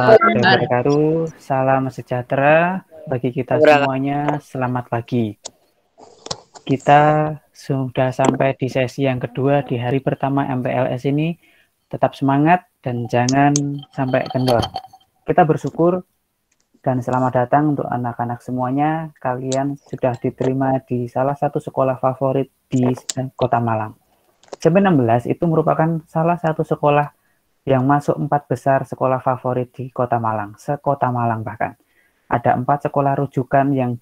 warahmatullahi wabarakatuh. Salam sejahtera bagi kita semuanya. Selamat pagi. Kita sudah sampai di sesi yang kedua di hari pertama MPLS ini. Tetap semangat dan jangan sampai kendor. Kita bersyukur dan selamat datang untuk anak-anak semuanya. Kalian sudah diterima di salah satu sekolah favorit di Kota Malang. SMP 16 itu merupakan salah satu sekolah yang masuk 4 besar sekolah favorit di Kota Malang, sekota Malang bahkan. Ada 4 sekolah rujukan yang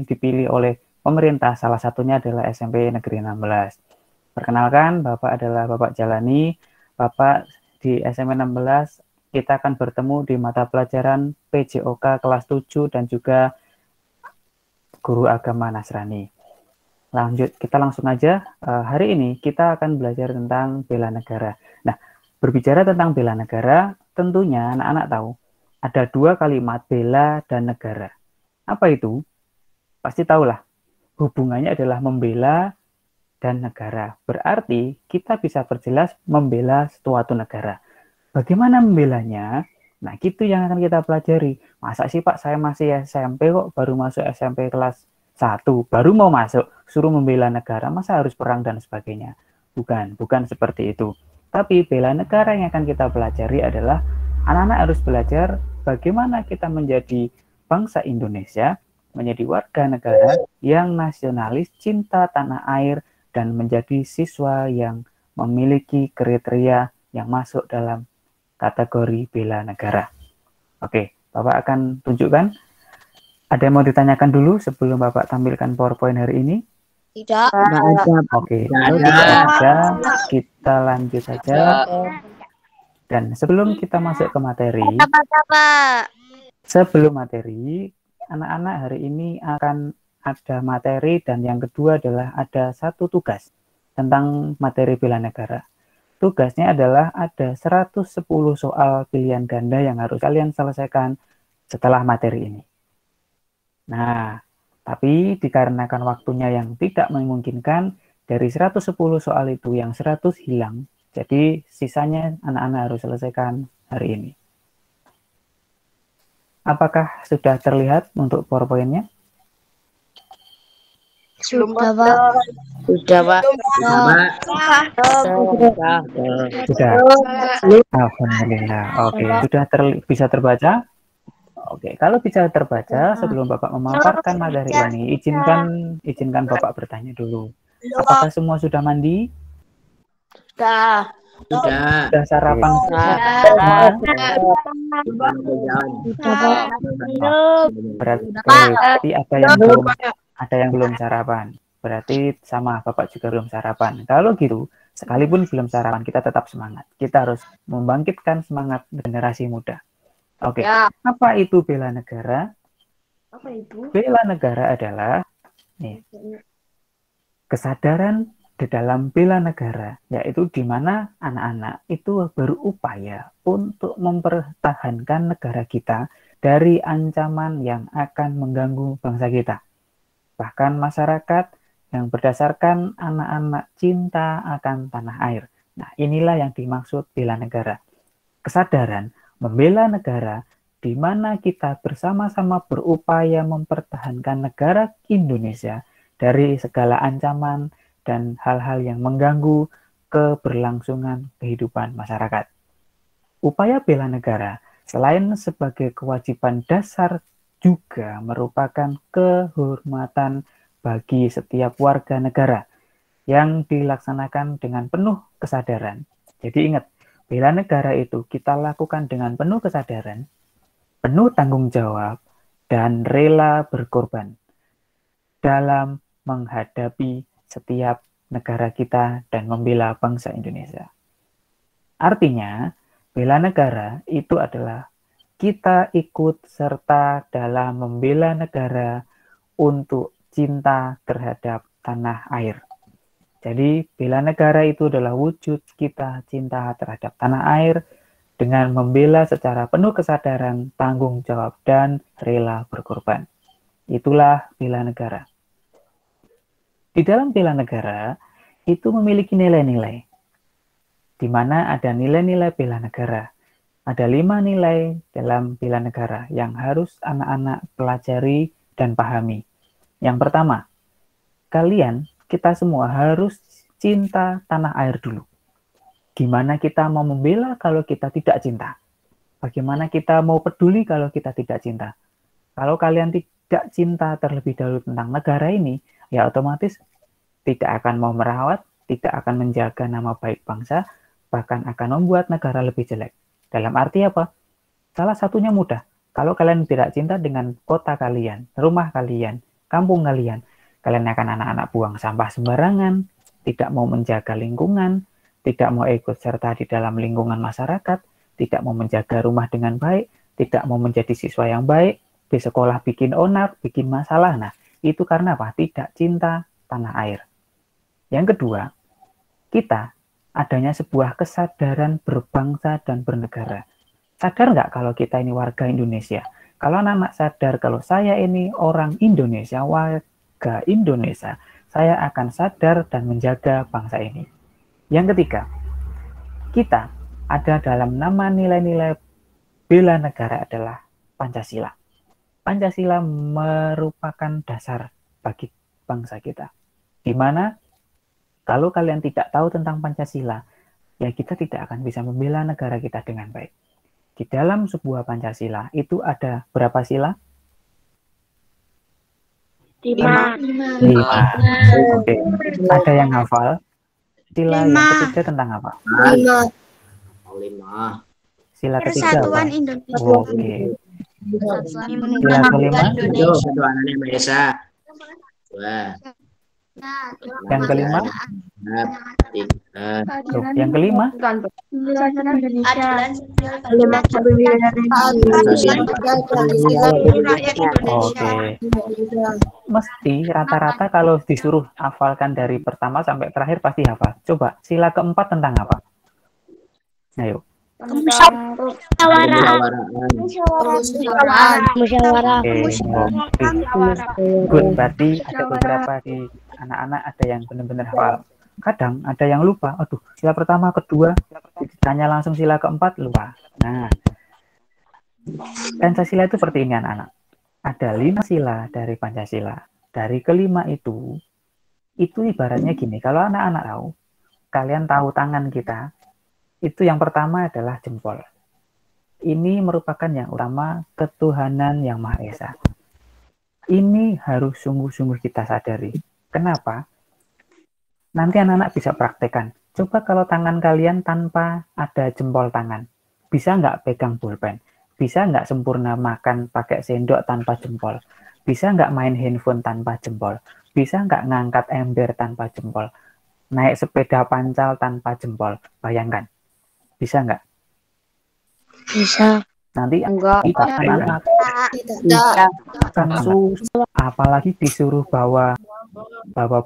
dipilih oleh pemerintah, salah satunya adalah SMP Negeri 16. Perkenalkan, Bapak adalah Bapak Jalani. Bapak di SMP 16, kita akan bertemu di mata pelajaran PJOK kelas 7 dan juga guru agama Nasrani. Kita langsung aja. Hari ini kita akan belajar tentang bela negara. Nah, berbicara tentang bela negara, tentunya anak-anak tahu ada 2 kalimat bela dan negara. Apa itu? Pasti tahulah. Hubungannya adalah membela dan negara. Berarti kita bisa perjelas membela suatu negara. Bagaimana membelanya? Nah, itu yang akan kita pelajari. Masa sih Pak, saya masih SMP kok, baru masuk SMP kelas 1, baru mau masuk, suruh membela negara, masa harus perang dan sebagainya? Bukan seperti itu. Tapi bela negara yang akan kita pelajari adalah anak-anak harus belajar bagaimana kita menjadi bangsa Indonesia, menjadi warga negara yang nasionalis, cinta tanah air, dan menjadi siswa yang memiliki kriteria yang masuk dalam kategori bela negara. Oke, Bapak akan tunjukkan. Ada yang mau ditanyakan dulu sebelum Bapak tampilkan PowerPoint hari ini? Tidak. Oke, kalau tidak ada, kita lanjut saja. Dan sebelum kita masuk ke materi, anak-anak hari ini akan ada materi, dan yang kedua adalah ada satu tugas tentang materi bela negara. Tugasnya adalah ada 110 soal pilihan ganda yang harus kalian selesaikan setelah materi ini. Nah, tapi dikarenakan waktunya yang tidak memungkinkan, dari 110 soal itu yang 100 hilang. Jadi sisanya anak-anak harus selesaikan hari ini. Apakah sudah terlihat untuk PowerPoint-nya? Sudah, Pak. Sudah. Alhamdulillah. Oke, sudah bisa terbaca? Oke, kalau bisa terbaca, sebelum Bapak memaparkan materi ini, izinkan Bapak bertanya dulu. Apakah semua sudah mandi? Sudah. Sudah sarapan semua? Berarti ada yang belum sarapan. Berarti sama, Bapak juga belum sarapan. Kalau gitu, sekalipun belum sarapan, kita tetap semangat. Kita harus membangkitkan semangat generasi muda. Oke, apa itu bela negara? Apa itu? Bela negara adalah kesadaran di dalam bela negara, yaitu di mana anak-anak itu berupaya untuk mempertahankan negara kita dari ancaman yang akan mengganggu bangsa kita. Bahkan masyarakat yang berdasarkan anak-anak cinta akan tanah air. Nah, inilah yang dimaksud bela negara. Kesadaran membela negara, di mana kita bersama-sama berupaya mempertahankan negara Indonesia dari segala ancaman dan hal-hal yang mengganggu keberlangsungan kehidupan masyarakat. Upaya bela negara, selain sebagai kewajiban dasar, juga merupakan kehormatan bagi setiap warga negara yang dilaksanakan dengan penuh kesadaran. Jadi ingat, bela negara itu kita lakukan dengan penuh kesadaran, penuh tanggung jawab, dan rela berkorban dalam menghadapi setiap negara kita dan membela bangsa Indonesia. Artinya, bela negara itu adalah kita ikut serta dalam membela negara untuk cinta terhadap tanah air. Jadi, bela negara itu adalah wujud kita cinta terhadap tanah air dengan membela secara penuh kesadaran, tanggung jawab, dan rela berkorban. Itulah bela negara. Di dalam bela negara, itu memiliki nilai-nilai, di mana ada nilai-nilai bela negara. Ada 5 nilai dalam bela negara yang harus anak-anak pelajari dan pahami. Yang pertama, kita semua harus cinta tanah air dulu. Gimana kita mau membela kalau kita tidak cinta? Bagaimana kita mau peduli kalau kita tidak cinta? Kalau kalian tidak cinta terlebih dahulu tentang negara ini, ya otomatis tidak akan mau merawat, tidak akan menjaga nama baik bangsa, bahkan akan membuat negara lebih jelek. Dalam arti apa? Salah satunya mudah. Kalau kalian tidak cinta dengan kota kalian, rumah kalian, kampung kalian akan anak-anak buang sampah sembarangan, tidak mau menjaga lingkungan, tidak mau ikut serta di dalam lingkungan masyarakat, tidak mau menjaga rumah dengan baik, tidak mau menjadi siswa yang baik, di sekolah bikin onar, bikin masalah. Nah, itu karena apa? Tidak cinta tanah air. Yang kedua, kita adanya sebuah kesadaran berbangsa dan bernegara. Sadar nggak kalau kita ini warga Indonesia? Kalau anak-anak sadar kalau saya ini orang Indonesia, warga Indonesia, saya akan sadar dan menjaga bangsa ini. Yang ketiga, kita ada dalam nama nilai-nilai bela negara adalah Pancasila. Pancasila merupakan dasar bagi bangsa kita. Di mana kalau kalian tidak tahu tentang Pancasila, ya kita tidak akan bisa membela negara kita dengan baik. Di dalam sebuah Pancasila itu ada berapa sila? 5. 5. Oke. Ada yang hafal? Sila yang ketiga tentang apa? 5. Sila ketiga apa? Indonesia. Oke. Sila kelima? Persatuan Indonesia. Yang kelima? Loh, yang kelima? Oke. Mesti rata-rata kalau disuruh hafalkan dari pertama sampai terakhir pasti hafal. Coba, sila keempat tentang apa? Ayo. Musyawarah. Good, berarti ada beberapa di anak-anak ada yang benar-benar hafal. Kadang ada yang lupa. Aduh, sila pertama, kedua, ditanya langsung sila keempat, lupa. Nah, Pancasila itu seperti ini anak-anak. Ada 5 sila dari Pancasila. Dari kelima itu ibaratnya gini. Kalau anak-anak tahu, kalian tahu tangan kita, itu yang pertama adalah jempol. Ini merupakan yang utama ketuhanan yang Maha Esa. Ini harus sungguh-sungguh kita sadari. Kenapa? Nanti anak-anak bisa praktekkan. Coba kalau tangan kalian tanpa ada jempol tangan. Bisa nggak pegang pulpen? Bisa nggak sempurna makan pakai sendok tanpa jempol? Bisa nggak main handphone tanpa jempol? Bisa nggak ngangkat ember tanpa jempol? Naik sepeda pancal tanpa jempol? Bayangkan. Bisa nggak? Bisa. Nanti Enggak. kita akan susah. Apalagi disuruh bawa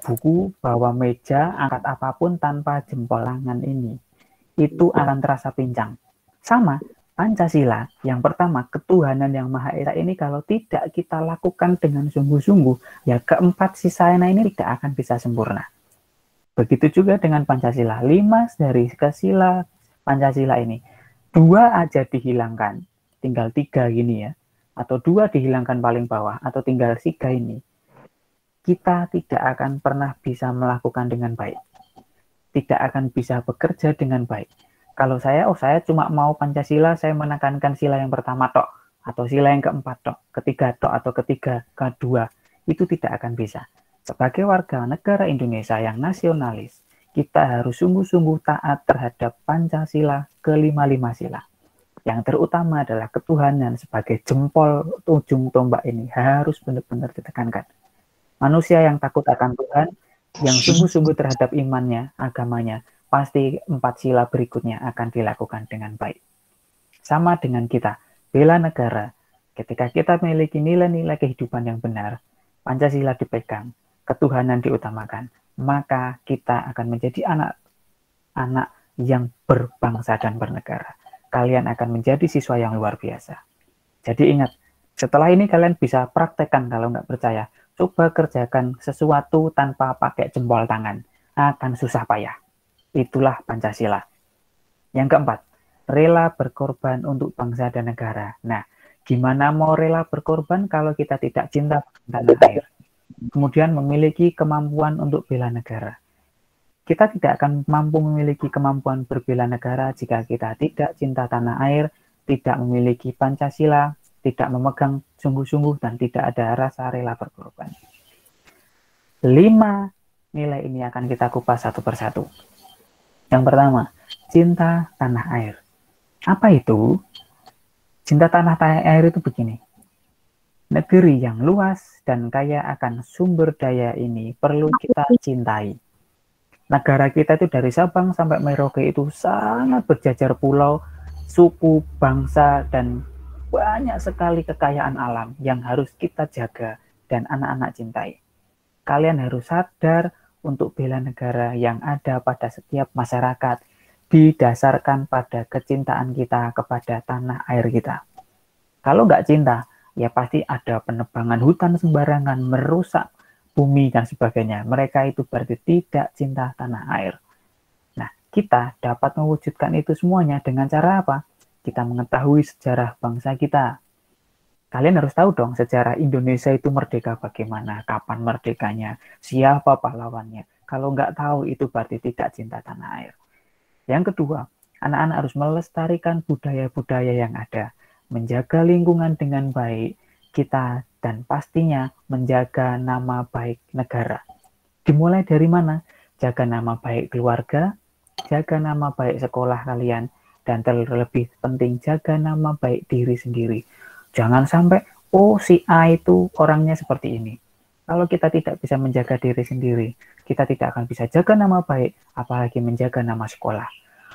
buku, bawa meja, angkat apapun tanpa jempol tangan ini. Itu akan terasa pincang. Sama, Pancasila, yang pertama, ketuhanan yang Maha Esa ini kalau tidak kita lakukan dengan sungguh-sungguh, ya keempat sisanya ini tidak akan bisa sempurna. Begitu juga dengan Pancasila. 5 dari kesila Pancasila ini, 2 aja dihilangkan, tinggal 3 gini ya, atau 2 dihilangkan paling bawah, atau tinggal 3 ini, kita tidak akan pernah bisa melakukan dengan baik. Tidak akan bisa bekerja dengan baik. Kalau saya cuma mau Pancasila, saya menekankan sila yang pertama tok, atau sila yang keempat tok, ketiga tok, atau ketiga, kedua, itu tidak akan bisa. Sebagai warga negara Indonesia yang nasionalis, kita harus sungguh-sungguh taat terhadap Pancasila kelima-lima sila. Yang terutama adalah ketuhanan sebagai jempol ujung tombak ini harus benar-benar ditekankan. Manusia yang takut akan Tuhan, yang sungguh-sungguh terhadap imannya, agamanya, pasti 4 sila berikutnya akan dilakukan dengan baik. Sama dengan kita, bela negara. Ketika kita memiliki nilai-nilai kehidupan yang benar, Pancasila dipegang, ketuhanan diutamakan, maka kita akan menjadi anak-anak yang berbangsa dan bernegara. Kalian akan menjadi siswa yang luar biasa. Jadi ingat, setelah ini kalian bisa praktekkan kalau nggak percaya. Coba kerjakan sesuatu tanpa pakai jempol tangan. Akan susah payah. Itulah Pancasila. Yang keempat, rela berkorban untuk bangsa dan negara. Nah, gimana mau rela berkorban kalau kita tidak cinta tanah air? Kemudian memiliki kemampuan untuk bela negara. Kita tidak akan mampu memiliki kemampuan berbela negara jika kita tidak cinta tanah air, tidak memiliki Pancasila, tidak memegang sungguh-sungguh, dan tidak ada rasa rela berkorban. 5 nilai ini akan kita kupas satu persatu. Yang pertama, cinta tanah air. Apa itu? Cinta tanah air itu begini. Negeri yang luas dan kaya akan sumber daya ini perlu kita cintai. Negara kita itu dari Sabang sampai Merauke itu sangat berjajar pulau, suku, bangsa, dan banyak sekali kekayaan alam yang harus kita jaga dan anak-anak cintai. Kalian harus sadar untuk bela negara yang ada pada setiap masyarakat didasarkan pada kecintaan kita kepada tanah air kita. Kalau nggak cinta, ya pasti ada penebangan hutan sembarangan, merusak bumi dan sebagainya. Mereka itu berarti tidak cinta tanah air. Nah, kita dapat mewujudkan itu semuanya dengan cara apa? Kita mengetahui sejarah bangsa kita. Kalian harus tahu dong sejarah Indonesia itu merdeka bagaimana, kapan merdekanya, siapa pahlawannya. Kalau nggak tahu itu berarti tidak cinta tanah air. Yang kedua, anak-anak harus melestarikan budaya-budaya yang ada, menjaga lingkungan dengan baik kita, dan pastinya menjaga nama baik negara. Dimulai dari mana? Jaga nama baik keluarga, jaga nama baik sekolah kalian, dan terlebih penting jaga nama baik diri sendiri. Jangan sampai, oh si A itu orangnya seperti ini. Kalau kita tidak bisa menjaga diri sendiri, kita tidak akan bisa jaga nama baik, apalagi menjaga nama sekolah.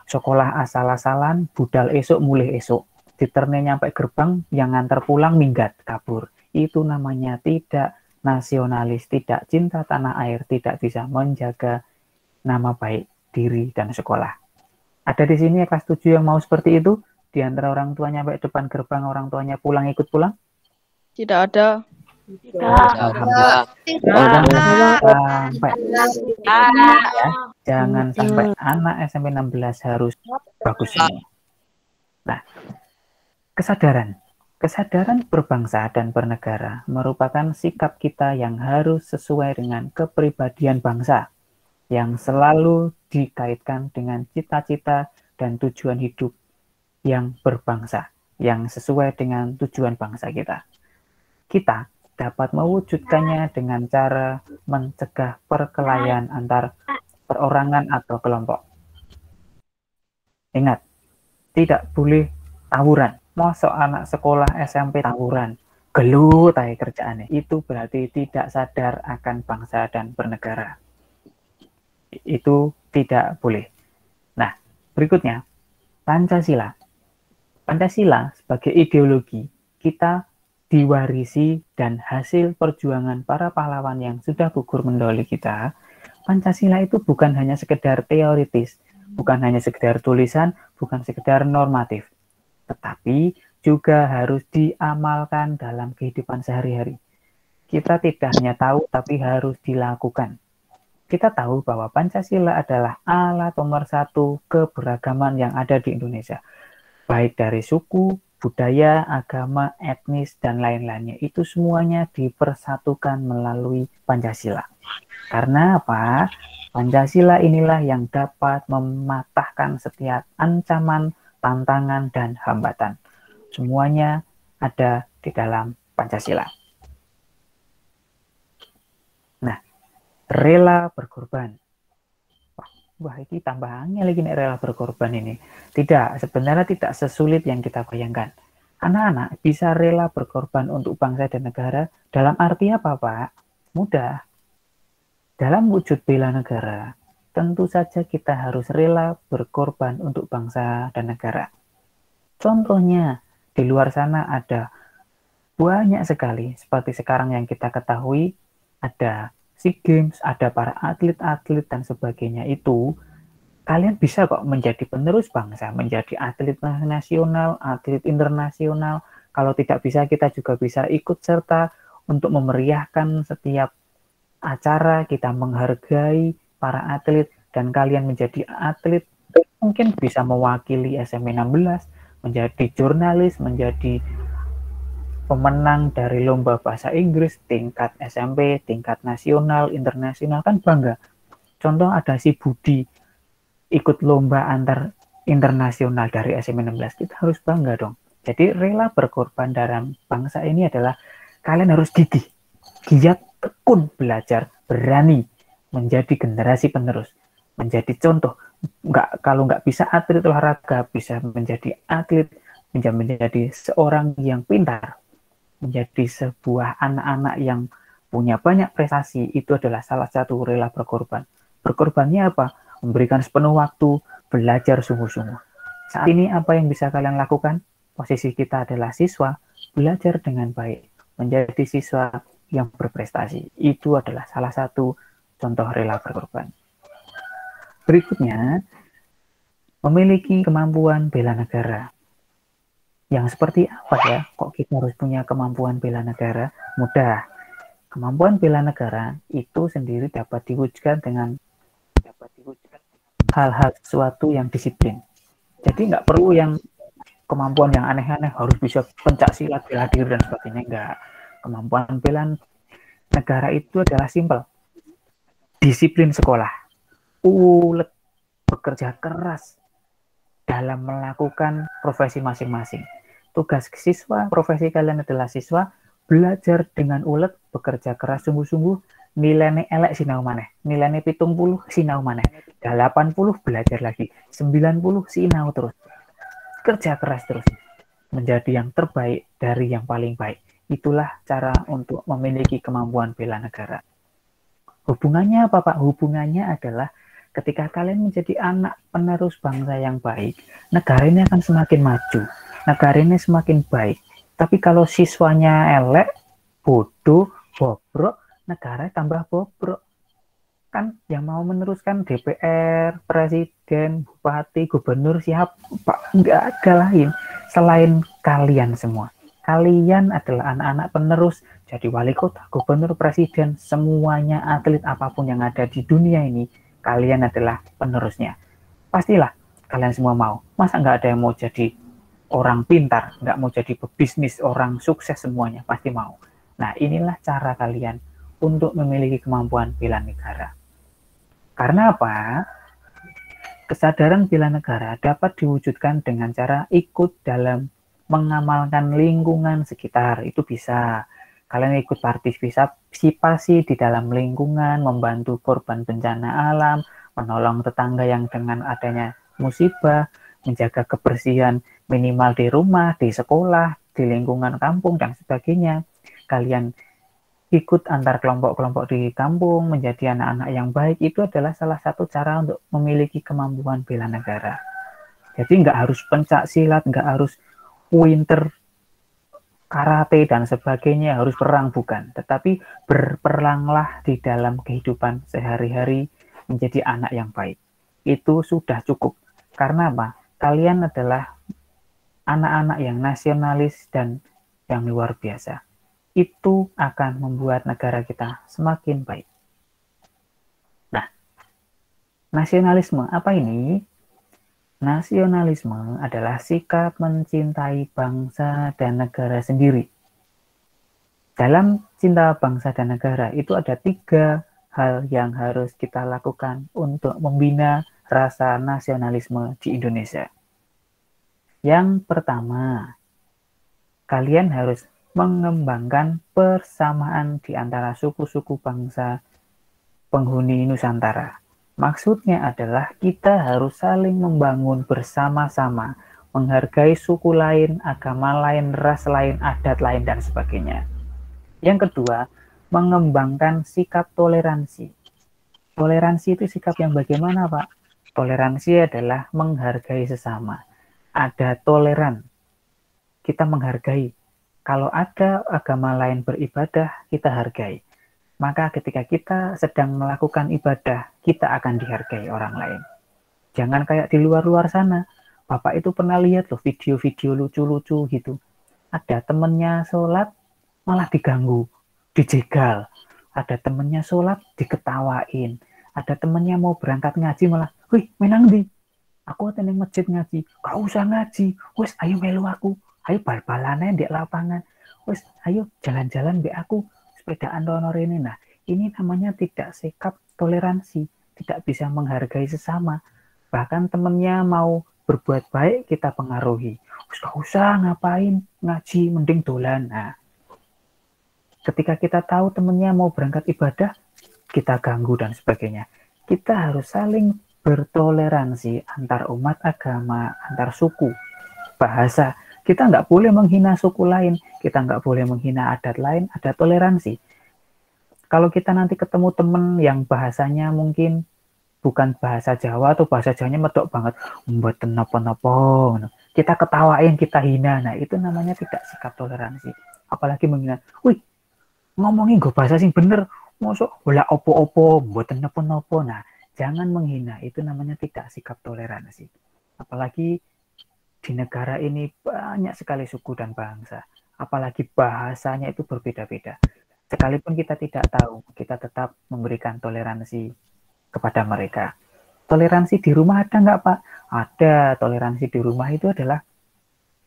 Sekolah asal-asalan, budal esok, mulai esok. Diterne nyampe gerbang, yang ngantar pulang minggat, kabur. Itu namanya tidak nasionalis, tidak cinta tanah air, tidak bisa menjaga nama baik diri dan sekolah. Ada di sini kelas 7 yang mau seperti itu? Di antara orang tuanya sampai depan gerbang, orang tuanya pulang ikut pulang? Tidak ada. Alhamdulillah. Sampai ya, jangan sampai anak SMP 16 harus bagus semua. Nah, kesadaran berbangsa dan bernegara merupakan sikap kita yang harus sesuai dengan kepribadian bangsa yang selalu dikaitkan dengan cita-cita dan tujuan hidup yang berbangsa, yang sesuai dengan tujuan bangsa kita. Kita dapat mewujudkannya dengan cara mencegah perkelahian antar perorangan atau kelompok. Ingat, tidak boleh tawuran. Mosok anak sekolah SMP tawuran, gelut aja kerjaannya. Itu berarti tidak sadar akan bangsa dan bernegara. Itu tidak boleh. Nah, berikutnya, Pancasila. Pancasila sebagai ideologi kita diwarisi dan hasil perjuangan para pahlawan yang sudah gugur mendahului kita. Pancasila itu bukan hanya sekedar teoritis, bukan hanya sekedar tulisan, bukan sekedar normatif, tetapi juga harus diamalkan dalam kehidupan sehari-hari. Kita tidak hanya tahu, tapi harus dilakukan. Kita tahu bahwa Pancasila adalah alat pemersatu keberagaman yang ada di Indonesia. Baik dari suku, budaya, agama, etnis, dan lain-lainnya. Itu semuanya dipersatukan melalui Pancasila. Karena apa? Pancasila inilah yang dapat mematahkan setiap ancaman, tantangan, dan hambatan. Semuanya ada di dalam Pancasila. Nah, rela berkorban. Wah, ini tambahannya lagi nih rela berkorban ini. Tidak, sebenarnya tidak sesulit yang kita bayangkan. Anak-anak bisa rela berkorban untuk bangsa dan negara dalam arti apa, Pak? Mudah. Dalam wujud bela negara, tentu saja kita harus rela berkorban untuk bangsa dan negara. Contohnya, di luar sana ada banyak sekali, seperti sekarang yang kita ketahui, ada SEA Games, ada para atlet-atlet dan sebagainya itu, kalian bisa kok menjadi penerus bangsa, menjadi atlet nasional, atlet internasional. Kalau tidak bisa, kita juga bisa ikut serta untuk memeriahkan setiap acara, kita menghargai para atlet, dan kalian menjadi atlet mungkin bisa mewakili SMP 16, menjadi jurnalis, menjadi pemenang dari lomba bahasa Inggris tingkat SMP, tingkat nasional, internasional, kan bangga. Contoh ada si Budi ikut lomba antar internasional dari SMP 16, kita harus bangga dong. Jadi rela berkorban dalam bangsa ini adalah kalian harus gigih, giat, tekun belajar, berani menjadi generasi penerus, menjadi contoh. Kalau nggak bisa atlet olahraga, bisa menjadi atlet, menjadi seorang yang pintar, menjadi sebuah anak-anak yang punya banyak prestasi. Itu adalah salah satu rela berkorban. Berkorbannya apa? Memberikan sepenuh waktu, belajar sungguh-sungguh. Saat ini apa yang bisa kalian lakukan? Posisi kita adalah siswa, belajar dengan baik, menjadi siswa yang berprestasi. Itu adalah salah satu contoh rela berkorban. Berikutnya, memiliki kemampuan bela negara. Yang seperti apa ya? Kok kita harus punya kemampuan bela negara? Mudah. Kemampuan bela negara itu sendiri dapat diwujudkan dengan hal-hal sesuatu yang disiplin. Jadi nggak perlu yang kemampuan yang aneh-aneh, harus bisa pencak silat, bela diri, dan sebagainya. Enggak. Kemampuan bela negara itu adalah simpel. Disiplin sekolah. Ulet, bekerja keras dalam melakukan profesi masing-masing. Tugas siswa, profesi kalian adalah siswa, belajar dengan ulet, bekerja keras sungguh-sungguh, nilainya elek sinau maneh, nilainya 70 sinau maneh, 80 belajar lagi, 90 sinau terus. Kerja keras terus, menjadi yang terbaik dari yang paling baik. Itulah cara untuk memiliki kemampuan bela negara. Hubungannya apa, Pak? Hubungannya adalah ketika kalian menjadi anak penerus bangsa yang baik, negara ini akan semakin maju, negara ini semakin baik. Tapi kalau siswanya elek, bodoh, bobrok, negara tambah bobrok. Kan yang mau meneruskan DPR, presiden, bupati, gubernur, siapa? Nggak ada lain selain kalian semua. Kalian adalah anak-anak penerus, jadi wali kota, gubernur, presiden, semuanya atlet apapun yang ada di dunia ini, kalian adalah penerusnya. Pastilah kalian semua mau. Masa nggak ada yang mau jadi orang pintar, nggak mau jadi pebisnis, orang sukses semuanya? Pasti mau. Nah, inilah cara kalian untuk memiliki kemampuan bela negara. Karena apa? Kesadaran bela negara dapat diwujudkan dengan cara ikut dalam mengamalkan lingkungan sekitar. Itu bisa. Kalian ikut partisipasi di dalam lingkungan, membantu korban bencana alam, menolong tetangga yang dengan adanya musibah, menjaga kebersihan minimal di rumah, di sekolah, di lingkungan kampung, dan sebagainya. Kalian ikut antar kelompok-kelompok di kampung, menjadi anak-anak yang baik. Itu adalah salah satu cara untuk memiliki kemampuan bela negara. Jadi nggak harus pencak silat, nggak harus winter karate dan sebagainya, harus perang, bukan. Tetapi berperanglah di dalam kehidupan sehari-hari menjadi anak yang baik. Itu sudah cukup. Karena apa? Kalian adalah anak-anak yang nasionalis dan yang luar biasa. Itu akan membuat negara kita semakin baik. Nah, nasionalisme apa ini? Nasionalisme adalah sikap mencintai bangsa dan negara sendiri. Dalam cinta bangsa dan negara itu ada 3 hal yang harus kita lakukan untuk membina rasa nasionalisme di Indonesia. Yang pertama, kalian harus mengembangkan persamaan di antara suku-suku bangsa penghuni Nusantara. Maksudnya adalah kita harus saling membangun bersama-sama, menghargai suku lain, agama lain, ras lain, adat lain, dan sebagainya. Yang kedua, mengembangkan sikap toleransi. Toleransi itu sikap yang bagaimana, Pak? Toleransi adalah menghargai sesama. Ada toleran, kita menghargai. Kalau ada agama lain beribadah, kita hargai. Maka ketika kita sedang melakukan ibadah, kita akan dihargai orang lain. Jangan kayak di luar-luar sana. Bapak itu pernah lihat loh video-video lucu-lucu gitu. Ada temennya sholat, malah diganggu, dijegal. Ada temennya sholat, diketawain. Ada temennya mau berangkat ngaji, malah, wih, menang di. Aku ning masjid ngaji, gak usah ngaji. Wes ayo melu aku. Ayo bal-balane di lapangan. Wes ayo jalan-jalan mbek aku. Sepedaan rono rene. Nah, ini namanya tidak sikap toleransi, tidak bisa menghargai sesama. Bahkan temennya mau berbuat baik kita pengaruhi. Wes gak usah ngapain ngaji, mending dolan. Nah, ketika kita tahu temennya mau berangkat ibadah, kita ganggu dan sebagainya. Kita harus saling bertoleransi antar umat agama, antar suku, bahasa. Kita nggak boleh menghina suku lain, kita nggak boleh menghina adat lain, ada toleransi. Kalau kita nanti ketemu temen yang bahasanya mungkin bukan bahasa Jawa atau bahasa Jawanya medok banget, membuat napa-napa, kita ketawain, kita hina, nah itu namanya tidak sikap toleransi. Apalagi menghina, wih, ngomongin gue bahasa sing bener, mosok bola opo-opo, mboten napa-napa. Nah, jangan menghina, itu namanya tidak sikap toleransi. Apalagi di negara ini banyak sekali suku dan bangsa, apalagi bahasanya itu berbeda-beda. Sekalipun kita tidak tahu, kita tetap memberikan toleransi kepada mereka. Toleransi di rumah ada nggak, Pak? Ada. Toleransi di rumah itu adalah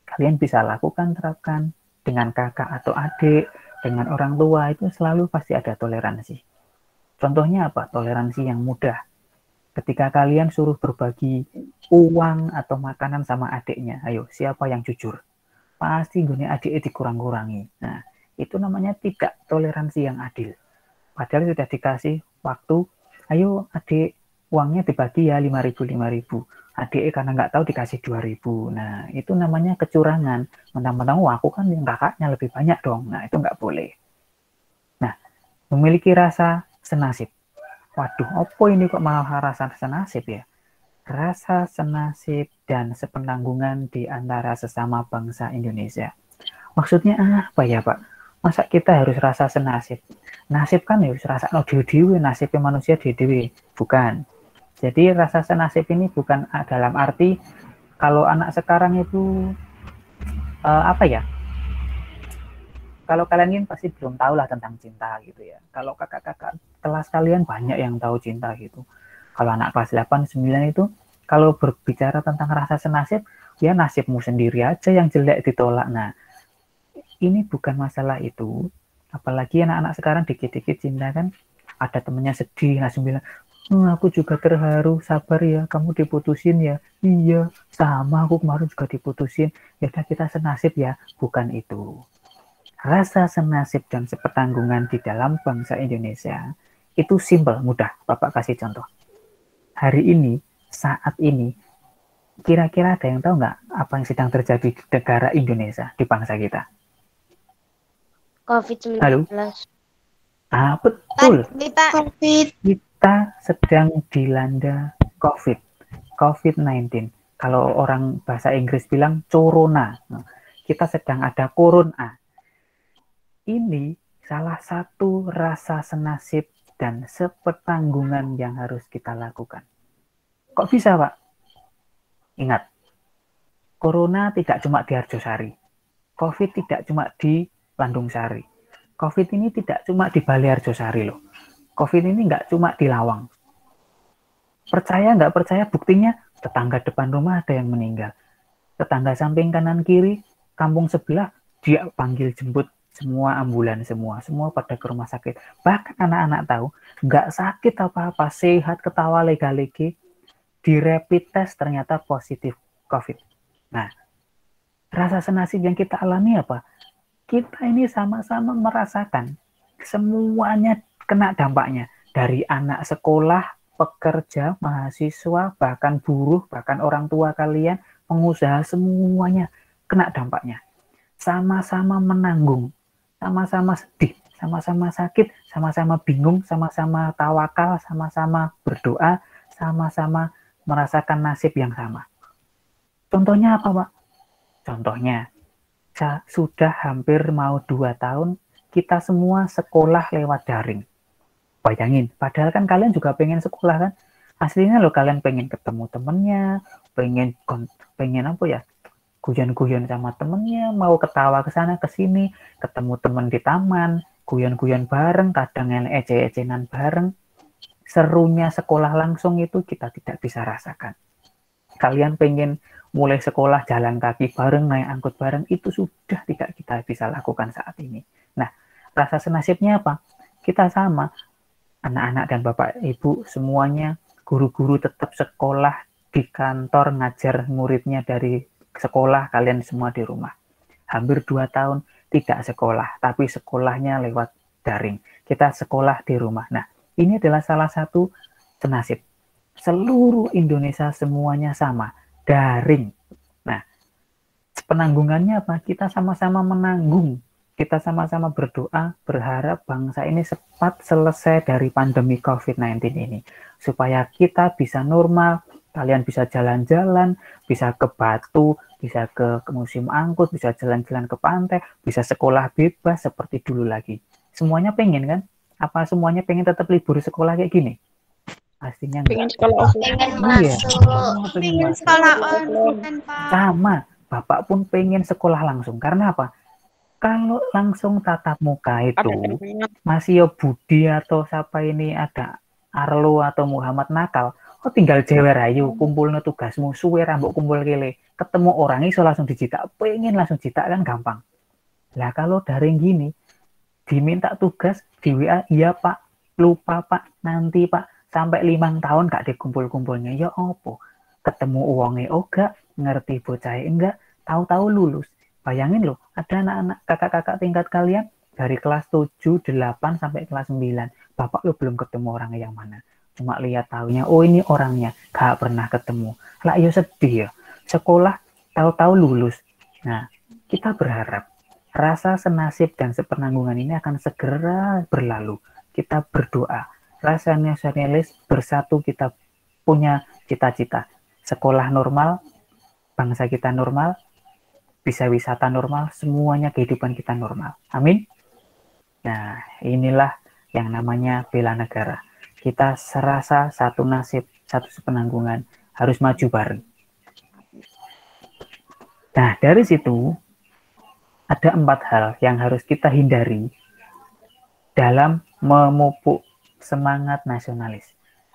kalian bisa lakukan, terapkan dengan kakak atau adik, dengan orang tua, itu selalu pasti ada toleransi. Contohnya apa? Toleransi yang mudah. Ketika kalian suruh berbagi uang atau makanan sama adiknya, ayo siapa yang jujur? Pasti gini adiknya dikurang-kurangi. Nah, itu namanya tidak toleransi yang adil. Padahal sudah dikasih waktu, ayo adik uangnya dibagi ya 5.000. Adiknya karena nggak tahu dikasih 2.000. Nah, itu namanya kecurangan. Mentang-mentang aku kan yang kakaknya lebih banyak dong. Nah, itu nggak boleh. Nah, memiliki rasa senasib. Waduh, apa ini kok malah rasa senasib ya? Rasa senasib dan sepenanggungan di antara sesama bangsa Indonesia. Maksudnya apa ya, Pak? Masa kita harus rasa senasib? Nasib kan harus rasa no dewi, nasibnya manusia dewi. Bukan. Jadi rasa senasib ini bukan dalam arti kalau anak sekarang itu apa ya? Kalau kalian ini pasti belum tahu lah tentang cinta gitu ya. Kalau kakak-kakak kelas kalian banyak yang tahu cinta gitu. Kalau anak kelas 8, 9 itu kalau berbicara tentang rasa senasib, ya nasibmu sendiri aja yang jelek ditolak. Nah, ini bukan masalah itu. Apalagi anak-anak sekarang dikit-dikit cinta kan, ada temennya sedih, langsung bilang, aku juga terharu, sabar ya, kamu diputusin ya. Iya, sama aku kemarin juga diputusin. Ya kita senasib ya, bukan itu. Rasa senasib dan sepetanggungan di dalam bangsa Indonesia itu simpel, mudah. Bapak kasih contoh. Hari ini, saat ini, kira-kira ada yang tahu nggak apa yang sedang terjadi di negara Indonesia, di bangsa kita? COVID-19. Halo? Betul. COVID. Kita sedang dilanda COVID-19. Kalau orang bahasa Inggris bilang corona. Kita sedang ada corona. Ini salah satu rasa senasib dan sepetanggungan yang harus kita lakukan. Kok bisa, Pak? Ingat, corona tidak cuma di Harjosari. COVID tidak cuma di Landung Sari. COVID ini tidak cuma di Bali Harjosari loh. COVID ini nggak cuma di Lawang. Percaya nggak percaya, buktinya tetangga depan rumah ada yang meninggal. Tetangga samping kanan kiri, kampung sebelah, dia panggil jemput semua ambulan, semua pada ke rumah sakit. Bahkan anak-anak tahu, nggak sakit apa-apa, sehat, ketawa lega-legi, di rapid test ternyata positif COVID. Nah, rasa senasib yang kita alami apa? Kita ini sama-sama merasakan, semuanya kena dampaknya. Dari anak sekolah, pekerja, mahasiswa, bahkan buruh, bahkan orang tua kalian, pengusaha, semuanya kena dampaknya. Sama-sama menanggung, sama-sama sedih, sama-sama sakit, sama-sama bingung, sama-sama tawakal, sama-sama berdoa, sama-sama merasakan nasib yang sama. Contohnya apa, Pak? Contohnya, sudah hampir mau 2 tahun, kita semua sekolah lewat daring. Bayangin, padahal kan kalian juga pengen sekolah kan? Aslinya loh kalian pengen ketemu temennya, pengen apa ya? Guyon-guyon sama temennya, mau ketawa ke sana ke sini, ketemu temen di taman, guyon-guyon bareng, kadang ece-ecenan bareng. Serunya sekolah langsung itu kita tidak bisa rasakan. kalian pengen mulai sekolah jalan kaki bareng, naik angkut bareng, itu sudah tidak kita bisa lakukan saat ini. Nah, rasa senasibnya apa? Kita sama, anak-anak dan bapak ibu semuanya, guru-guru tetap sekolah di kantor, ngajar muridnya dari sekolah, kalian semua di rumah. Hampir 2 tahun tidak sekolah, tapi sekolahnya lewat daring. Kita sekolah di rumah. Nah, ini adalah salah satu senasib. Seluruh Indonesia semuanya sama, daring. Nah, penanggungannya apa? Kita sama-sama menanggung. Kita sama-sama berdoa, berharap bangsa ini cepat selesai dari pandemi COVID-19 ini. Supaya kita bisa normal, kalian bisa jalan-jalan, bisa ke Batu, bisa ke musim angkut, bisa jalan-jalan ke pantai, bisa sekolah bebas seperti dulu lagi. Semuanya pengen kan? Apa semuanya pengen tetap libur sekolah kayak gini? Pastinya enggak. Pengen sekolah offline. Pengen Iya, masuk. pengen masuk. Sekolah online, Pak. Sama, Bapak pun pengen sekolah langsung. Karena apa? Kalau langsung tatap muka Ada itu, terminal. masih Budi atau siapa ini, ada Arlo atau Muhammad nakal, tinggal jewer ayu, kumpulnya tugasmu, suwe rambut kumpul kele, ketemu orang iso langsung dijitak, pengen langsung jitak kan gampang. Lah kalau daring gini, diminta tugas di WA, iya Pak, lupa Pak, nanti Pak, sampai 5 tahun gak dikumpul-kumpulnya, ya opo? Ketemu uangnya enggak, ngerti bocah enggak, tahu-tahu lulus. Bayangin loh, ada anak-anak kakak-kakak tingkat kalian dari kelas 7, 8 sampai kelas 9. Bapak lo belum ketemu orangnya yang mana. Cuma lihat tahunya, oh ini orangnya, gak pernah ketemu. Lah ya sedih ya. Sekolah tahu-tahu lulus. Nah, kita berharap rasa senasib dan sepenanggungan ini akan segera berlalu. Kita berdoa, rasa nasionalis bersatu, kita punya cita-cita. Sekolah normal, bangsa kita normal, bisa wisata normal, semuanya kehidupan kita normal. Amin. Nah, inilah yang namanya bela negara. Kita serasa satu nasib, satu sepenanggungan, harus maju bareng. Nah, dari situ ada 4 hal yang harus kita hindari dalam memupuk semangat nasionalis.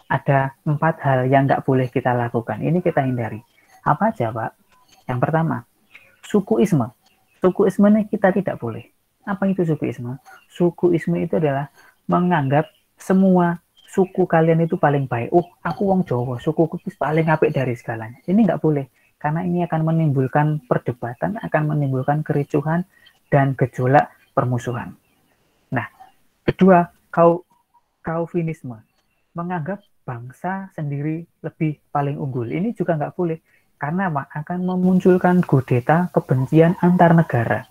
Ada 4 hal yang nggak boleh kita lakukan. Ini kita hindari. Apa aja, Pak? Yang pertama, sukuisme. Sukuisme ini kita tidak boleh. Apa itu sukuisme? Sukuisme itu adalah menganggap semua suku kalian itu paling baik. Oh, aku wong Jawa, sukuku paling apik dari segalanya. Ini nggak boleh. Karena ini akan menimbulkan perdebatan, akan menimbulkan kericuhan dan gejolak permusuhan. Nah, kedua, Calvinisme. Menganggap bangsa sendiri lebih paling unggul. Ini juga nggak boleh. Karena akan memunculkan kudeta kebencian antar negara.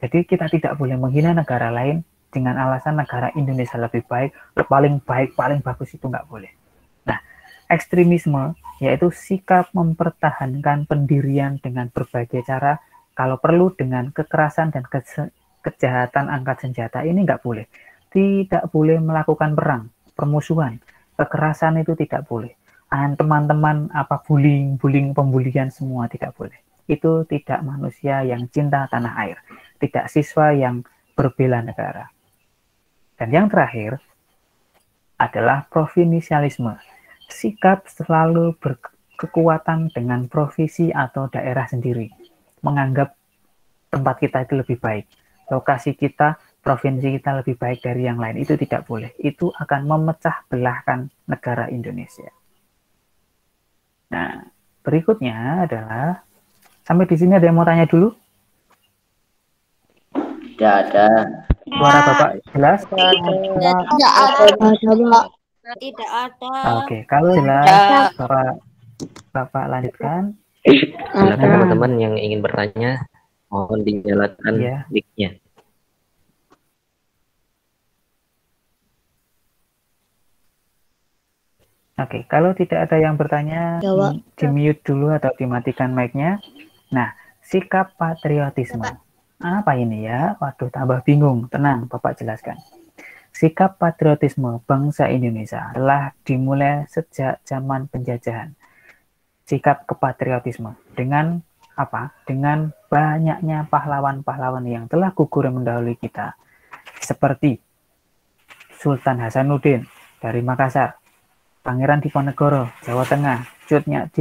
Jadi kita tidak boleh menghina negara lain dengan alasan negara Indonesia lebih baik, paling bagus, itu nggak boleh. Nah, ekstremisme yaitu sikap mempertahankan pendirian dengan berbagai cara, kalau perlu dengan kekerasan dan kejahatan angkat senjata, ini nggak boleh. Tidak boleh melakukan perang, permusuhan, kekerasan itu tidak boleh. Teman-teman bullying, pembulian semua tidak boleh. Itu tidak manusia yang cinta tanah air, tidak siswa yang berbela negara. Dan yang terakhir adalah provinsialisme, sikap selalu berkekuatan dengan provinsi atau daerah sendiri, menganggap tempat kita itu lebih baik, lokasi kita, provinsi kita lebih baik dari yang lain. Itu tidak boleh. Itu akan memecah belahkan negara Indonesia. Nah, berikutnya adalah, sampai di sini ada yang mau tanya dulu? Tidak ada. Suara Bapak jelas? Tidak ada. Tidak ada. Oke, kalau jelas, Bapak lanjutkan. Silakan teman-teman yang ingin bertanya, mohon dinyalakan Iya. mic-nya. Oke, kalau tidak ada yang bertanya, di-mute dulu atau dimatikan mic-nya. Nah, sikap patriotisme. Apa ini ya? Waduh, tambah bingung. Tenang, Bapak jelaskan. Sikap patriotisme bangsa Indonesia telah dimulai sejak zaman penjajahan. Sikap kepatriotisme dengan apa? Dengan banyaknya pahlawan-pahlawan yang telah gugur mendahului kita. Seperti Sultan Hasanuddin dari Makassar, Pangeran Diponegoro, Jawa Tengah, Cut Nyak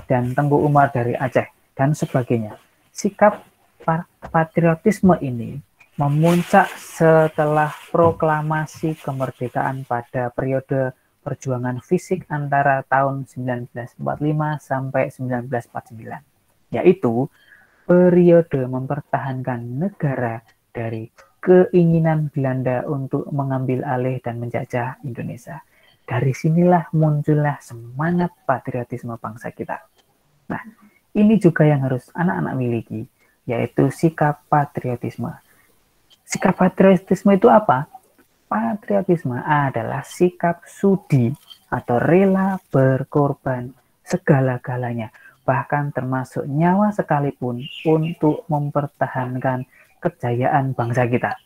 dan Tengku Umar dari Aceh, dan sebagainya. Sikap patriotisme ini memuncak setelah proklamasi kemerdekaan pada periode perjuangan fisik antara tahun 1945 sampai 1949, yaitu periode mempertahankan negara dari keinginan Belanda untuk mengambil alih dan menjajah Indonesia. Dari sinilah muncullah semangat patriotisme bangsa kita. Nah, ini juga yang harus anak-anak miliki, yaitu sikap patriotisme. Sikap patriotisme itu apa? Patriotisme adalah sikap sudi atau rela berkorban segala-galanya, bahkan termasuk nyawa sekalipun, untuk mempertahankan kejayaan bangsa kita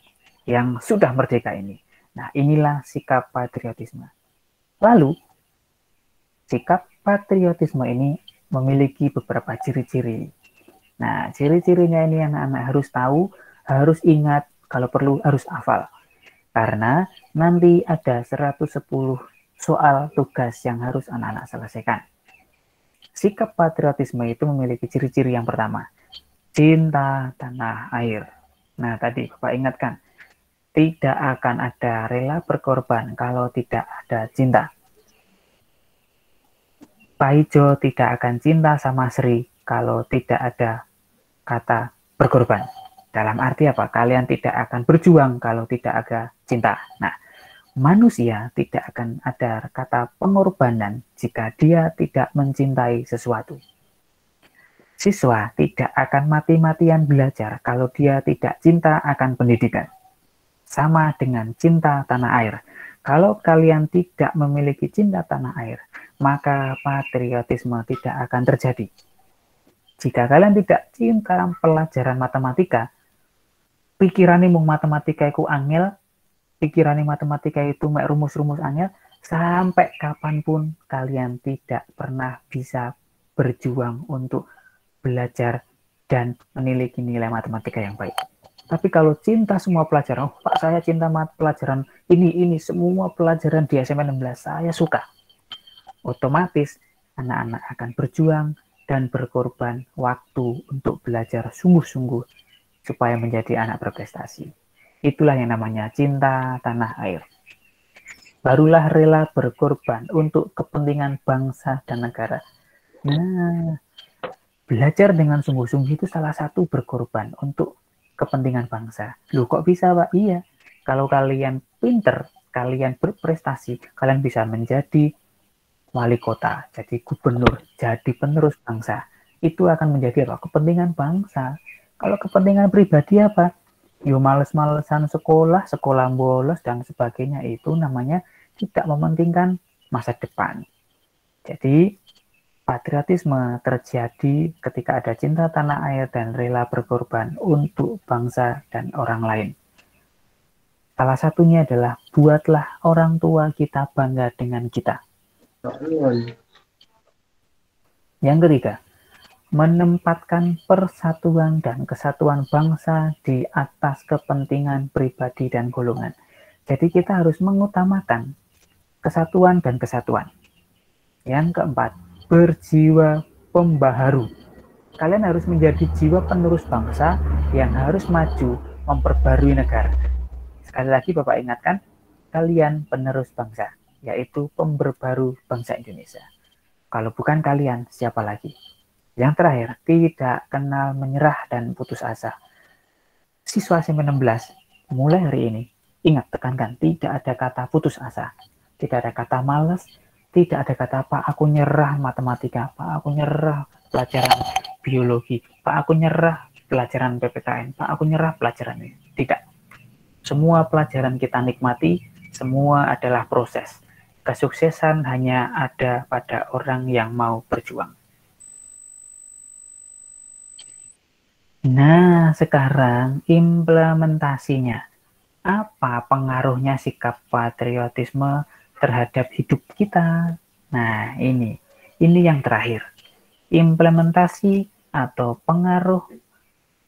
yang sudah merdeka ini. Nah, inilah sikap patriotisme. Lalu, sikap patriotisme ini memiliki beberapa ciri-ciri. Nah, ciri-cirinya ini anak-anak harus tahu, harus ingat, kalau perlu harus hafal. Karena nanti ada 110 soal tugas yang harus anak-anak selesaikan. Sikap patriotisme itu memiliki ciri-ciri yang pertama, cinta tanah air. Nah, tadi Bapak ingatkan, tidak akan ada rela berkorban kalau tidak ada cinta. Pak Ijo tidak akan cinta sama Sri kalau tidak ada kata berkorban. Dalam arti apa? Kalian tidak akan berjuang kalau tidak ada cinta. Nah, manusia tidak akan ada kata pengorbanan jika dia tidak mencintai sesuatu. Siswa tidak akan mati-matian belajar kalau dia tidak cinta akan pendidikan. Sama dengan cinta tanah air. Kalau kalian tidak memiliki cinta tanah air, maka patriotisme tidak akan terjadi. Jika kalian tidak cinta pelajaran matematika, pikirannya mung matematika itu angel, pikirannya matematika itu mek rumus-rumus angel, sampai kapanpun kalian tidak pernah bisa berjuang untuk belajar dan memiliki nilai matematika yang baik. Tapi kalau cinta semua pelajaran, oh Pak saya cinta pelajaran ini semua pelajaran di SMA 16 saya suka. Otomatis anak-anak akan berjuang dan berkorban waktu untuk belajar sungguh-sungguh supaya menjadi anak berprestasi. Itulah yang namanya cinta tanah air. Barulah rela berkorban untuk kepentingan bangsa dan negara. Nah, belajar dengan sungguh-sungguh itu salah satu berkorban untuk kepentingan bangsa. Loh kok bisa Pak? Iya, kalau kalian pinter, kalian berprestasi, kalian bisa menjadi wali kota, jadi gubernur, jadi penerus bangsa. Itu akan menjadi apa? Kepentingan bangsa. Kalau kepentingan pribadi apa? Yo males-malesan sekolah, sekolah bolos, dan sebagainya, itu namanya tidak mementingkan masa depan. Jadi, patriotisme terjadi ketika ada cinta tanah air dan rela berkorban untuk bangsa dan orang lain. Salah satunya adalah buatlah orang tua kita bangga dengan kita. Yang ketiga, menempatkan persatuan dan kesatuan bangsa di atas kepentingan pribadi dan golongan. Jadi kita harus mengutamakan kesatuan dan kesatuan. Yang keempat, berjiwa pembaharu. Kalian harus menjadi jiwa penerus bangsa yang harus maju memperbarui negara. Sekali lagi Bapak ingatkan, kalian penerus bangsa, yaitu pemberbaru bangsa Indonesia. Kalau bukan kalian, siapa lagi? Yang terakhir, tidak kenal menyerah dan putus asa. Siswa SMA 16, mulai hari ini, ingat, tekankan, tidak ada kata putus asa. Tidak ada kata malas, tidak ada kata, Pak, aku nyerah matematika, Pak, aku nyerah pelajaran biologi, Pak, aku nyerah pelajaran PPKN, Pak, aku nyerah pelajaran ini. Tidak. Semua pelajaran kita nikmati, semua adalah proses. Kesuksesan hanya ada pada orang yang mau berjuang. Nah, sekarang implementasinya. Apa pengaruhnya sikap patriotisme terhadap hidup kita? Nah, ini yang terakhir. Implementasi atau pengaruh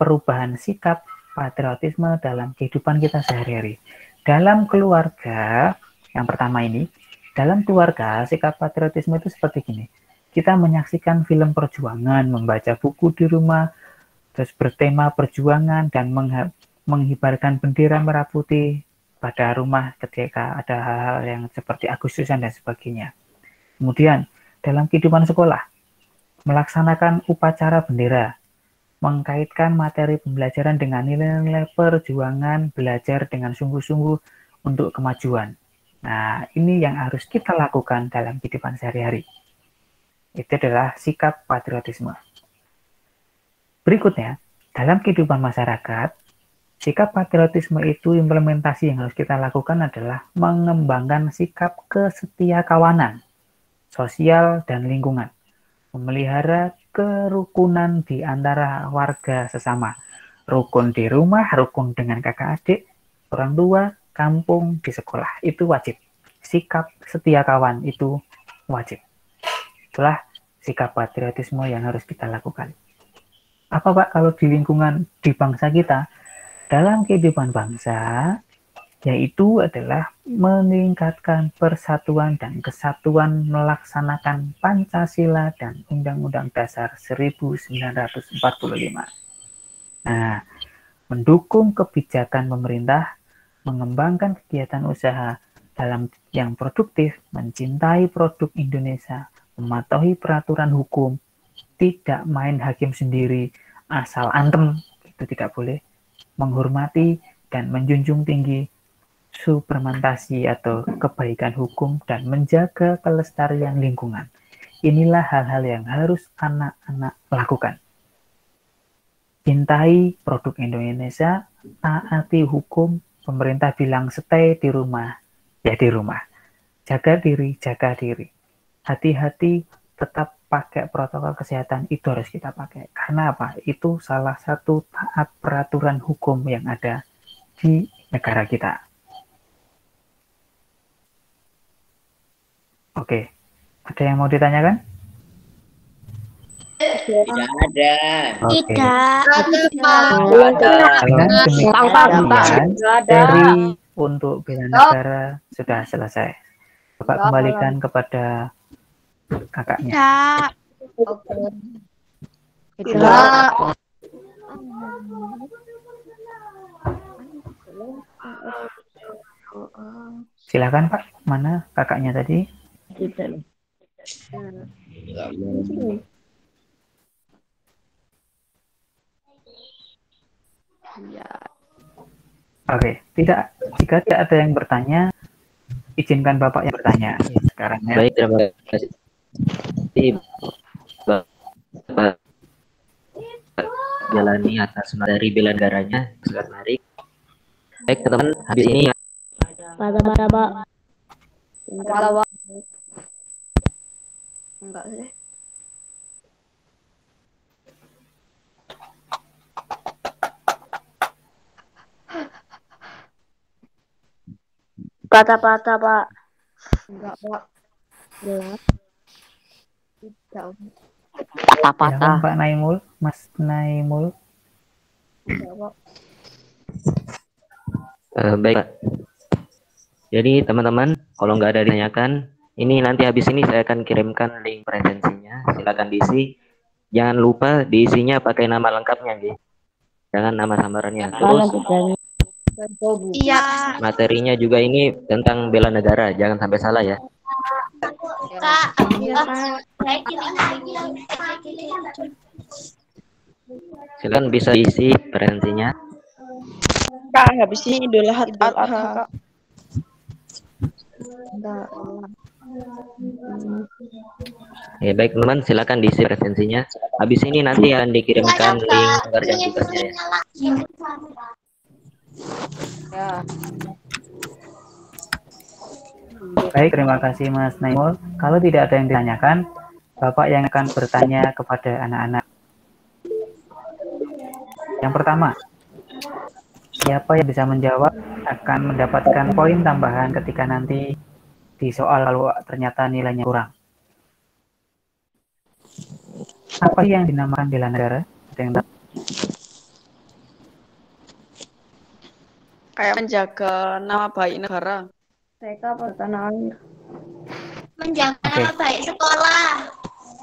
perubahan sikap patriotisme dalam kehidupan kita sehari-hari. Dalam keluarga, yang pertama ini, dalam keluarga sikap patriotisme itu seperti gini. kita menyaksikan film perjuangan, membaca buku di rumah, terus bertema perjuangan dan menghibarkan bendera merah putih pada rumah ketika ada hal-hal yang seperti Agustusan dan sebagainya. Kemudian dalam kehidupan sekolah, melaksanakan upacara bendera, mengkaitkan materi pembelajaran dengan nilai-nilai perjuangan, belajar dengan sungguh-sungguh untuk kemajuan. Nah, ini yang harus kita lakukan dalam kehidupan sehari-hari. Itu adalah sikap patriotisme. Berikutnya, dalam kehidupan masyarakat, sikap patriotisme itu implementasi yang harus kita lakukan adalah mengembangkan sikap kesetiakawanan, sosial, dan lingkungan. Memelihara kerukunan di antara warga sesama. Rukun di rumah, rukun dengan kakak adik, orang tua, kampung, di sekolah. Itu wajib. Sikap setia kawan itu wajib. Itulah sikap patriotisme yang harus kita lakukan. Apa Pak kalau di lingkungan di bangsa kita? Dalam kehidupan bangsa, yaitu adalah meningkatkan persatuan dan kesatuan melaksanakan Pancasila dan Undang-Undang Dasar 1945. Nah, mendukung kebijakan pemerintah, mengembangkan kegiatan usaha dalam yang produktif, mencintai produk Indonesia, mematuhi peraturan hukum, tidak main hakim sendiri, asal antem, itu tidak boleh, menghormati dan menjunjung tinggi supremantasi atau kebaikan hukum dan menjaga kelestarian lingkungan. Inilah hal-hal yang harus anak-anak lakukan. Cintai produk Indonesia, taati hukum, pemerintah bilang stay di rumah, ya di rumah. Jaga diri, jaga diri. Hati-hati, tetap pakai protokol kesehatan, itu harus kita pakai. Karena apa? Itu salah satu taat peraturan hukum yang ada di negara kita. Oke, ada yang mau ditanyakan? Tidak ada. Oke. Tidak. Dengan demikian, materi untuk bela negara sudah selesai. Bapak kembalikan kepada kakaknya. Tidak. Silakan Pak, mana kakaknya tadi? Oke, tidak. Jika tidak ada yang bertanya, izinkan Bapak yang bertanya. Sekarang ya. Baik, terima kasih. Bapak jalani atas materi bela negaranya sangat menarik. Baik teman-teman, habis ini Enggak sih. Patah-patah, Pak. Enggak, Pak. Jelas. Tidak. Silakan Pak Naimul, Mas Naimul. baik Pak. Jadi teman-teman, kalau nggak ada ditanyakan, ini nanti habis ini saya akan kirimkan link presensinya. Silakan diisi. Jangan lupa diisinya pakai nama lengkapnya, gitu. Jangan nama samarannya. Terus Iya. materinya juga ini tentang bela negara, jangan sampai salah ya. Kak. Iya, Pak. Silakan bisa isi presensinya. Kak, habis ini Idul Adha, Kak. Ya, baik teman-teman, silakan diisi presensinya. Habis ini nanti akan dikirimkan link pengerjaan tugasnya ya. Baik, terima kasih Mas Naimul. Kalau tidak ada yang ditanyakan, Bapak yang akan bertanya kepada anak-anak. Yang pertama, siapa yang bisa menjawab akan mendapatkan poin tambahan ketika nanti di soal kalau ternyata nilainya kurang. Apa yang dinamakan bela negara? Ada yang tahu? Kayak menjaga nama baik negara. Mereka bertanah air. Menjaga nama baik sekolah.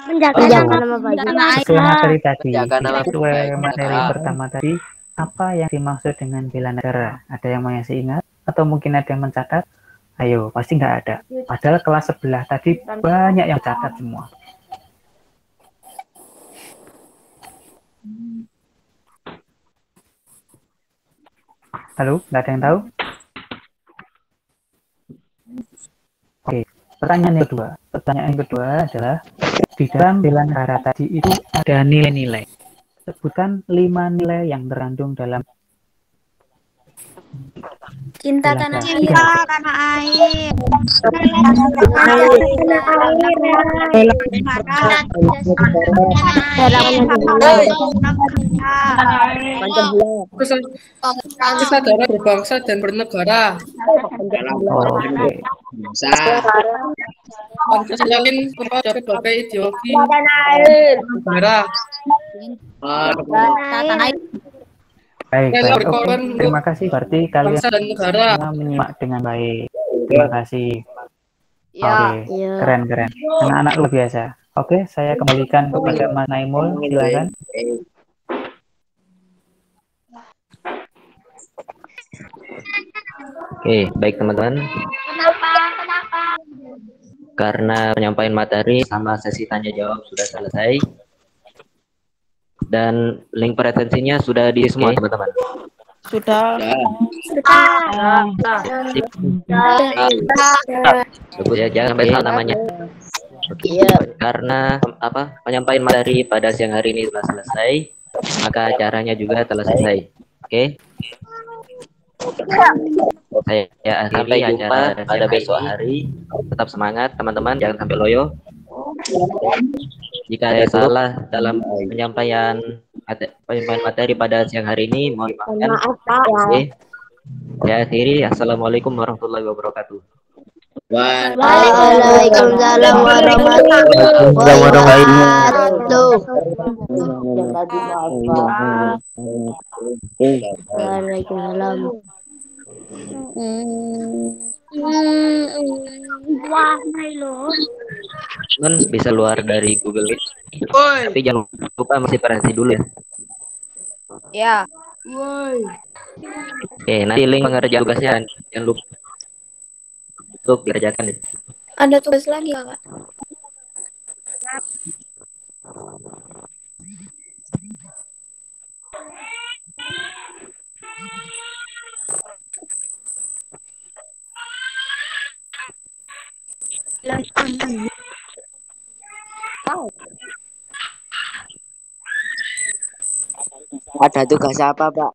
Menjaga nama baik. Sesuai materi tadi, Menjaga nama sesuai baik materi negara. pertama tadi, apa yang dimaksud dengan bela negara? Ada yang masih ingat? Atau mungkin ada yang mencatat? Ayo, pasti nggak ada. Padahal kelas sebelah tadi banyak yang catat semua. Halo, nggak ada yang tahu? Oke, pertanyaan yang kedua. Pertanyaan yang kedua adalah, di dalam bela negara tadi itu ada nilai-nilai. Sebutkan 5 nilai yang terkandung dalam Cinta bela tanah negara. air. Tiga. Tanah air. Kesadaran berbangsa dan bernegara. Oke. Bisa. Pancasila kepada berbagai ideologi negara. Baik, Rela baik. Oke, berkorban terima kasih. Berarti kalian bangsa dan negara. semua menyimak dengan baik. Terima kasih. Ya. Oke, keren, keren. Anak-anak luar biasa. Oke, saya kembalikan kepada Mas Naimul. Silakan. Oke, baik teman-teman. Kenapa? Karena penyampaian materi sama sesi tanya jawab sudah selesai dan link presensinya sudah diisi semua teman-teman. Sudah. Sip. Bagus ya, jangan sampai salah namanya. Oke. Karena penyampaian materi pada siang hari ini telah selesai, maka acaranya juga telah selesai. Oke. Saya akhiri acara pada besok hari. Tetap semangat teman-teman, jangan sampai loyo. Jika ada salah dalam penyampaian materi pada siang hari ini, mohon dimaafkan. Oke. Saya akhiri. Assalamualaikum warahmatullahi wabarakatuh. Waalaikumsalam warahmatullahi wabarakatuh. Waalaikumsalam. Wah, Milo. Teman bisa luar dari Google Meet. Tapi jangan lupa masih presentasi dulu ya. Ya. Oke, nanti link pengerjaan tugasnya jangan lupa untuk dikerjakan ya. Ada tugas lagi, Kak? Ada tugas apa, Pak?